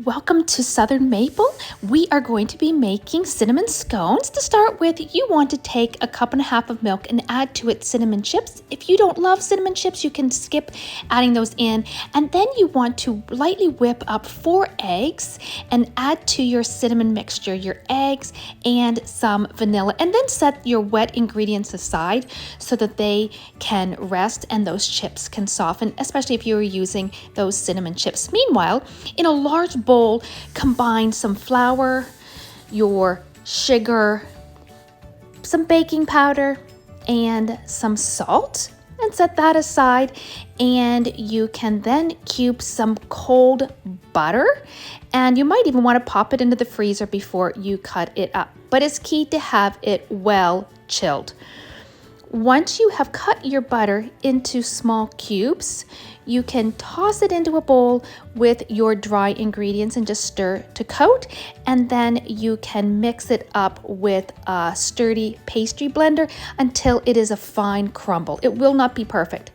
Welcome to Southern Maple. We are going to be making cinnamon scones. To start with, you want to take a cup and a half of milk and add to it cinnamon chips. If you don't love cinnamon chips, you can skip adding those in. And then you want to lightly whip up 4 eggs and add to your cinnamon mixture your eggs and some vanilla. And then set your wet ingredients aside so that they can rest and those chips can soften, especially if you're using those cinnamon chips. Meanwhile, in a large bowl, combine some flour, your sugar, some baking powder, and some salt, and set that aside. And you can then cube some cold butter, and you might even want to pop it into the freezer before you cut it up, but it's key to have it well chilled. Once you have cut your butter into small cubes, you can toss it into a bowl with your dry ingredients and just stir to coat, and then you can mix it up with a sturdy pastry blender until it is a fine crumble. It will not be perfect.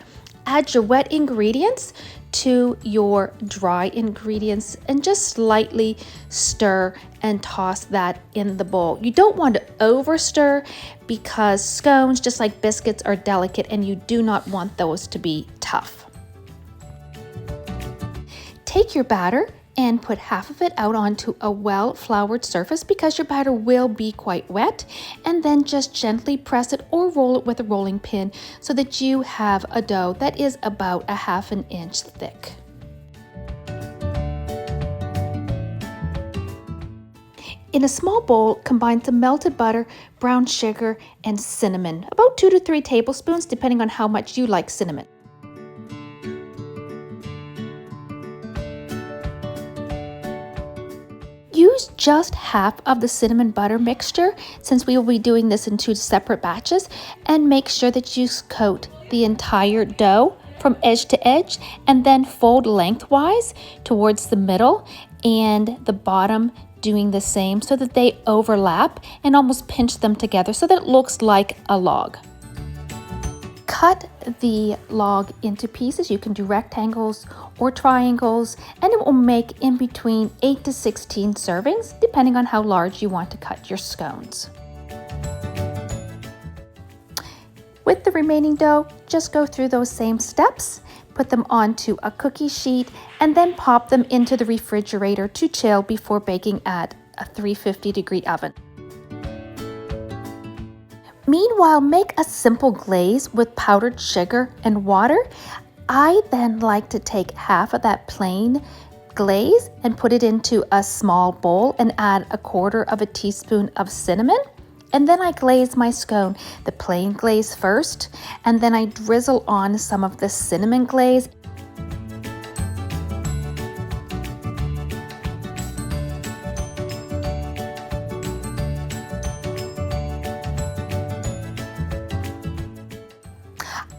Add your wet ingredients to your dry ingredients and just slightly stir and toss that in the bowl. You don't want to over stir because scones, just like biscuits, are delicate and you do not want those to be tough. Take your batter and put half of it out onto a well-floured surface because your batter will be quite wet, and then just gently press it or roll it with a rolling pin so that you have a dough that is about a ½ inch thick. In a small bowl, combine some melted butter, brown sugar, and cinnamon, about 2 to 3 tablespoons depending on how much you like cinnamon. Use just half of the cinnamon butter mixture since we will be doing this in 2 separate batches, and make sure that you coat the entire dough from edge to edge and then fold lengthwise towards the middle and the bottom, doing the same so that they overlap, and almost pinch them together so that it looks like a log. Cut the log into pieces. You can do rectangles or triangles, and it will make in between 8 to 16 servings, depending on how large you want to cut your scones. With the remaining dough, just go through those same steps, put them onto a cookie sheet, and then pop them into the refrigerator to chill before baking at a 350-degree oven. Meanwhile, make a simple glaze with powdered sugar and water. I then like to take half of that plain glaze and put it into a small bowl and add 1/4 teaspoon of cinnamon. And then I glaze my scone, the plain glaze first, and then I drizzle on some of the cinnamon glaze.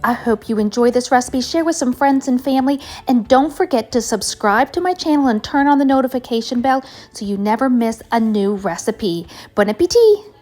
I hope you enjoy this recipe. Share with some friends and family, and don't forget to subscribe to my channel and turn on the notification bell so you never miss a new recipe. Bon appétit!